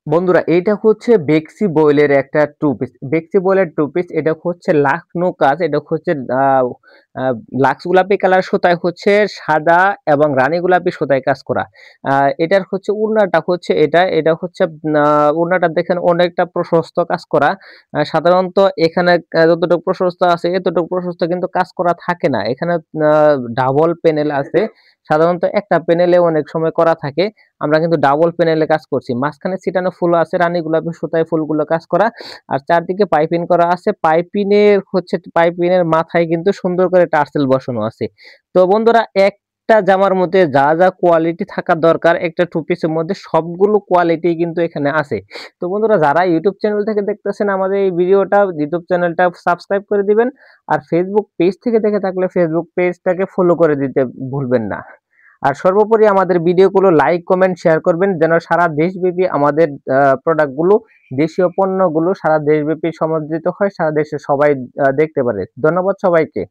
বন্ধুরা এইটা হচ্ছে বেক্সি বয়েলের একটা টু পিস। বেক্সি বয়েলের টু পিস এটা হচ্ছে লাখনো কাজ। এটা হচ্ছে আ আ লাক্স গোলাপি কালার সুতায় হচ্ছে সাদা এবং রানী গোলাপি সুতায় কাজ করা। আ এটার হচ্ছে ওড়নাটা হচ্ছে এটা হচ্ছে আ ওড়নাটা দেখেন অনেকটা প্রশস্ত কাজ করা। সাধারণত এখানে যতটুকু প্রশস্ত আছে এতটুকু প্রশস্ত কিন্তু কাজ করা থাকে না। এখানে আ ডাবল প্যানেল আছে। সাধারণত একটা প্যানেলে অনেক সময় করা থাকে। আমরা কিন্তু ডাবল প্যানেলে কাজ করছি। মাঝখানে ছিটানো ফুল আছে রানী গোলাপি সুতায় ফুলগুলো কাজ করা। আর চারদিকে পাইপিং করা আছে। পাইপিনের মাথায় কিন্তু সুন্দর করে টার্সেল বসানো আছে। তো বন্ধুরা একটা জামার মধ্যে যা কোয়ালিটি থাকা দরকার একটা টু পিসের মধ্যে সবগুলো কোয়ালিটি কিন্তু এখানে আছে। তো বন্ধুরা যারা YouTube চ্যানেল থেকে দেখতেছেন আমাদের এই ভিডিওটা YouTube চ্যানেলটা সাবস্ক্রাইব করে দিবেন। আর Facebook পেজ থেকে দেখে থাকলে Facebook পেজটাকে ফলো করে দিতে ভুলবেন না। আর সর্বোপরি আমাদের ভিডিওগুলো লাইক, কমেন্ট, শেয়ার করবেন যেন সারা দেশব্যাপী আমাদের প্রোডাক্টগুলো, দেশীয় পণ্যগুলো সারা দেশব্যাপী সমাদৃত হয়, সারা দেশের সবাই দেখতে পারে। ধন্যবাদ সবাইকে।